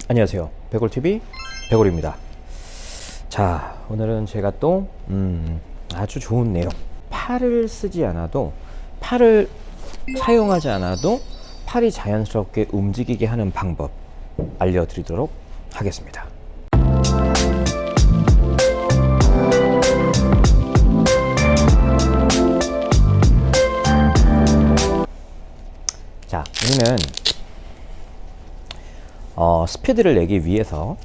안녕하세요. 백골TV 백골입니다. 자, 오늘은 제가 또 아주 좋은 내용, 팔을 쓰지 않아도, 팔을 사용하지 않아도 팔이 자연스럽게 움직이게 하는 방법 알려드리도록 하겠습니다. 자, 우리는 스피드를 내기 위해서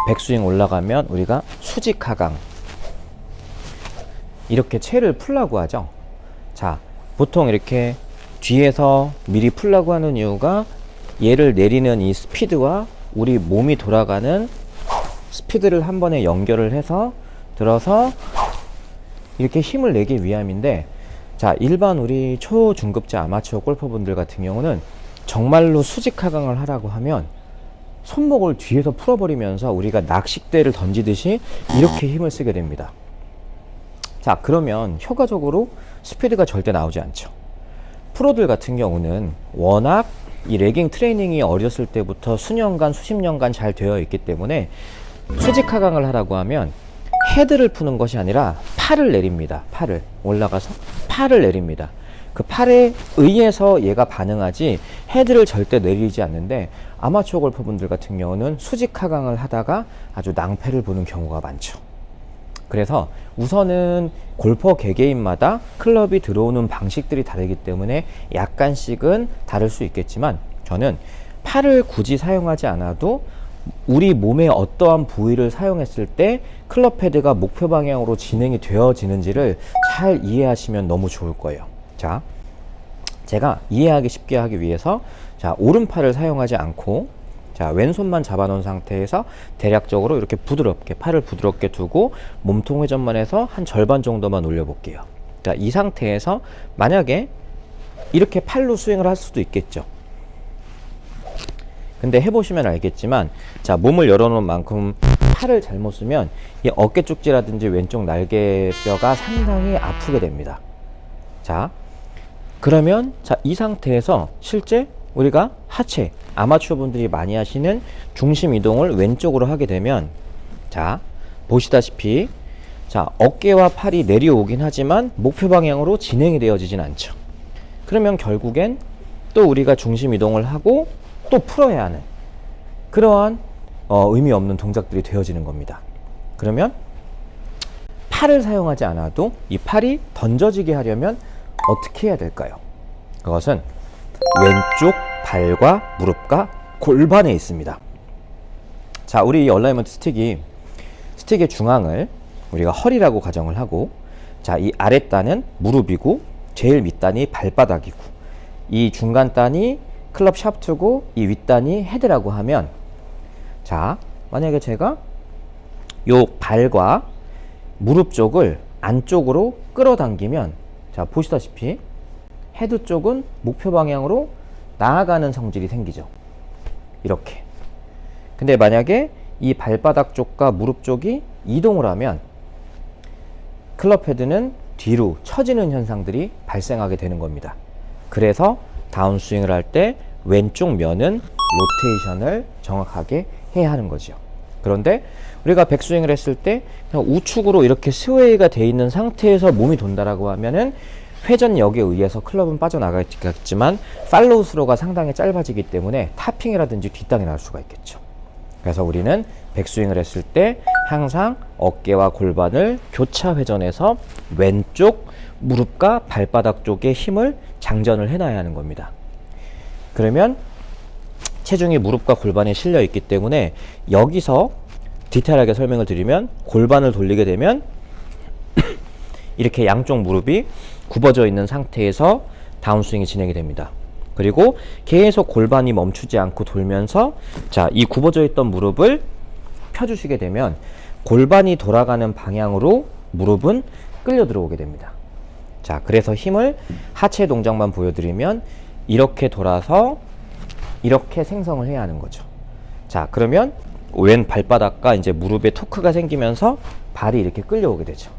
백스윙 올라가면 우리가 수직 하강, 이렇게 채를 풀라고 하죠. 자, 보통 이렇게 뒤에서 미리 풀라고 하는 이유가 얘를 내리는 이 스피드와 우리 몸이 돌아가는 스피드를 한 번에 연결을 해서 들어서 이렇게 힘을 내기 위함인데, 자, 일반 우리 초중급자 아마추어 골퍼분들 같은 경우는 정말로 수직 하강을 하라고 하면 손목을 뒤에서 풀어버리면서 우리가 낚싯대를 던지듯이 이렇게 힘을 쓰게 됩니다. 자, 그러면 효과적으로 스피드가 절대 나오지 않죠. 프로들 같은 경우는 워낙 이 레깅 트레이닝이 어렸을 때부터 수년간, 수십 년간 잘 되어 있기 때문에 수직 하강을 하라고 하면 헤드를 푸는 것이 아니라 팔을 내립니다. 팔을 올라가서 팔을 내립니다. 그 팔에 의해서 얘가 반응하지 헤드를 절대 내리지 않는데, 아마추어 골퍼분들 같은 경우는 수직 하강을 하다가 아주 낭패를 보는 경우가 많죠. 그래서 우선은 골퍼 개개인마다 클럽이 들어오는 방식들이 다르기 때문에 약간씩은 다를 수 있겠지만, 저는 팔을 굳이 사용하지 않아도 우리 몸의 어떠한 부위를 사용했을 때 클럽 헤드가 목표 방향으로 진행이 되어지는지를 잘 이해하시면 너무 좋을 거예요. 자, 제가 이해하기 쉽게 하기 위해서, 자, 오른팔을 사용하지 않고, 자, 왼손만 잡아놓은 상태에서 대략적으로 이렇게 부드럽게, 팔을 부드럽게 두고 몸통 회전만 해서 한 절반 정도만 올려볼게요. 자, 이 상태에서 만약에 이렇게 팔로 스윙을 할 수도 있겠죠. 근데 해보시면 알겠지만, 자, 몸을 열어놓은 만큼 팔을 잘못 쓰면 이 어깨 쪽지라든지 왼쪽 날개뼈가 상당히 아프게 됩니다. 자, 그러면 자, 이 상태에서 실제 우리가 하체, 아마추어 분들이 많이 하시는 중심 이동을 왼쪽으로 하게 되면, 자, 보시다시피, 자, 어깨와 팔이 내려오긴 하지만 목표 방향으로 진행이 되어지진 않죠. 그러면 결국엔 또 우리가 중심 이동을 하고 또 풀어야 하는 그러한 의미 없는 동작들이 되어지는 겁니다. 그러면 팔을 사용하지 않아도 이 팔이 던져지게 하려면 어떻게 해야 될까요? 그것은 왼쪽 발과 무릎과 골반에 있습니다. 자, 우리 이 얼라이먼트 스틱의 중앙을 우리가 허리라고 가정을 하고, 자, 이 아랫단은 무릎이고 제일 밑단이 발바닥이고 이 중간단이 클럽 샤프트고 이 윗단이 헤드라고 하면, 자, 만약에 제가 요 발과 무릎 쪽을 안쪽으로 끌어당기면, 자, 보시다시피 헤드 쪽은 목표 방향으로 나아가는 성질이 생기죠. 이렇게. 근데 만약에 이 발바닥 쪽과 무릎 쪽이 이동을 하면 클럽 헤드는 뒤로 처지는 현상들이 발생하게 되는 겁니다. 그래서 다운스윙을 할 때 왼쪽 면은 로테이션을 정확하게 해야 하는 거죠. 그런데 우리가 백스윙을 했을 때 그냥 우측으로 이렇게 스웨이가 돼 있는 상태에서 몸이 돈다라고 하면은 회전력에 의해서 클럽은 빠져나가겠지만 팔로우 스로가 상당히 짧아지기 때문에 타핑이라든지 뒷땅이 날 수가 있겠죠. 그래서 우리는 백스윙을 했을 때 항상 어깨와 골반을 교차 회전해서 왼쪽 무릎과 발바닥 쪽에 힘을 장전을 해놔야 하는 겁니다. 그러면 체중이 무릎과 골반에 실려 있기 때문에 여기서 디테일하게 설명을 드리면, 골반을 돌리게 되면 이렇게 양쪽 무릎이 굽어져 있는 상태에서 다운스윙이 진행이 됩니다. 그리고 계속 골반이 멈추지 않고 돌면서, 자, 이 굽어져 있던 무릎을 펴주시게 되면 골반이 돌아가는 방향으로 무릎은 끌려 들어오게 됩니다. 자, 그래서 힘을 하체 동작만 보여드리면 이렇게 돌아서 이렇게 생성을 해야 하는 거죠. 자, 그러면 왼 발바닥과 이제 무릎에 토크가 생기면서 발이 이렇게 끌려오게 되죠.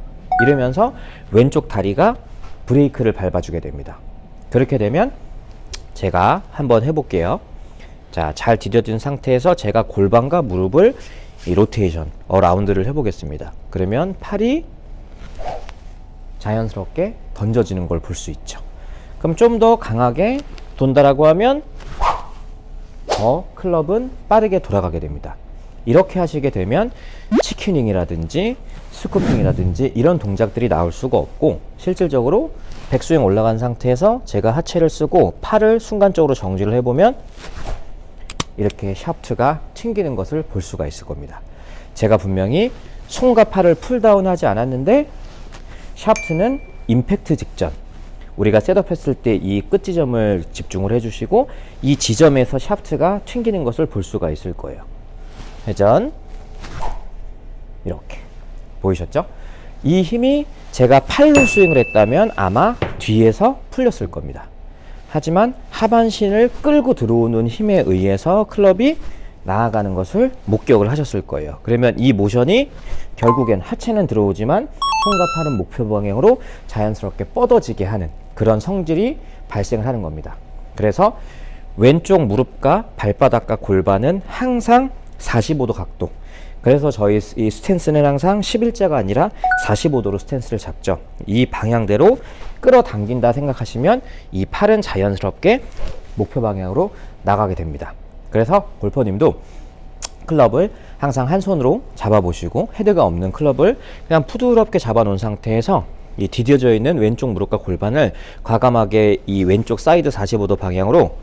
이러면서 왼쪽 다리가 브레이크를 밟아주게 됩니다. 그렇게 되면 제가 한번 해볼게요. 자, 잘 디뎌진 상태에서 제가 골반과 무릎을 이 로테이션, 어라운드를 해보겠습니다. 그러면 팔이 자연스럽게 던져지는 걸 볼 수 있죠. 그럼 좀 더 강하게 돈다라고 하면 더 클럽은 빠르게 돌아가게 됩니다. 이렇게 하시게 되면 치킨윙이라든지 스쿠핑이라든지 이런 동작들이 나올 수가 없고, 실질적으로 백스윙 올라간 상태에서 제가 하체를 쓰고 팔을 순간적으로 정지를 해보면 이렇게 샤프트가 튕기는 것을 볼 수가 있을 겁니다. 제가 분명히 손과 팔을 풀다운 하지 않았는데 샤프트는 임팩트 직전, 우리가 셋업했을 때 이 끝 지점을 집중을 해주시고 이 지점에서 샤프트가 튕기는 것을 볼 수가 있을 거예요. 회전 이렇게 보이셨죠? 이 힘이 제가 팔로 스윙을 했다면 아마 뒤에서 풀렸을 겁니다. 하지만 하반신을 끌고 들어오는 힘에 의해서 클럽이 나아가는 것을 목격을 하셨을 거예요. 그러면 이 모션이 결국엔 하체는 들어오지만 손과 팔은 목표 방향으로 자연스럽게 뻗어지게 하는 그런 성질이 발생을 하는 겁니다. 그래서 왼쪽 무릎과 발바닥과 골반은 항상 45도 각도, 그래서 저희 이 스탠스는 항상 11자가 아니라 45도로 스탠스를 잡죠. 이 방향대로 끌어당긴다 생각하시면 이 팔은 자연스럽게 목표 방향으로 나가게 됩니다. 그래서 골퍼님도 클럽을 항상 한 손으로 잡아보시고 헤드가 없는 클럽을 그냥 부드럽게 잡아놓은 상태에서 이 디뎌져 있는 왼쪽 무릎과 골반을 과감하게 이 왼쪽 사이드 45도 방향으로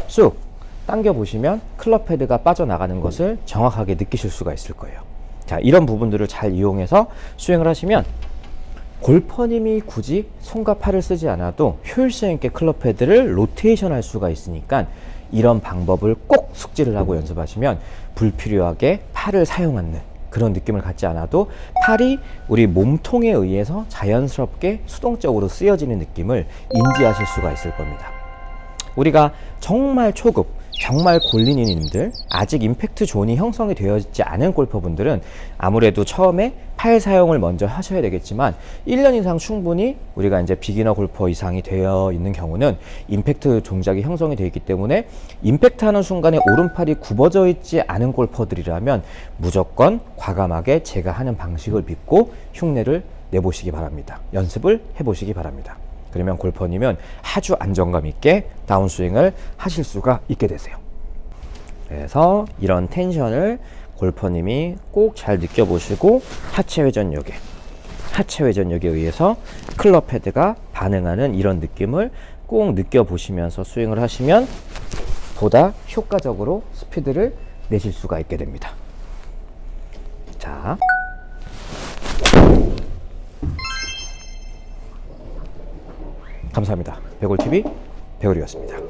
쑥 당겨 보시면 클럽 헤드가 빠져나가는 것을 정확하게 느끼실 수가 있을 거예요. 자, 이런 부분들을 잘 이용해서 스윙을 하시면 골퍼님이 굳이 손과 팔을 쓰지 않아도 효율성 있게 클럽 헤드를 로테이션 할 수가 있으니까 이런 방법을 꼭 숙지를 하고 연습하시면 불필요하게 팔을 사용하는 그런 느낌을 갖지 않아도 팔이 우리 몸통에 의해서 자연스럽게 수동적으로 쓰여지는 느낌을 인지하실 수가 있을 겁니다. 우리가 정말 초급, 정말 골린이님들, 아직 임팩트 존이 형성이 되어 있지 않은 골퍼분들은 아무래도 처음에 팔 사용을 먼저 하셔야 되겠지만 1년 이상 충분히 우리가 이제 비기너 골퍼 이상이 되어 있는 경우는 임팩트 동작이 형성이 되어 있기 때문에 임팩트 하는 순간에 오른팔이 굽어져 있지 않은 골퍼들이라면 무조건 과감하게 제가 하는 방식을 믿고 흉내를 내보시기 바랍니다. 연습을 해보시기 바랍니다. 그러면 골퍼님은 아주 안정감 있게 다운스윙을 하실 수가 있게 되세요. 그래서 이런 텐션을 골퍼님이 꼭 잘 느껴보시고 하체 회전력에 의해서 클럽 헤드가 반응하는 이런 느낌을 꼭 느껴보시면서 스윙을 하시면 보다 효과적으로 스피드를 내실 수가 있게 됩니다. 자, 감사합니다. 배골TV 배골이었습니다.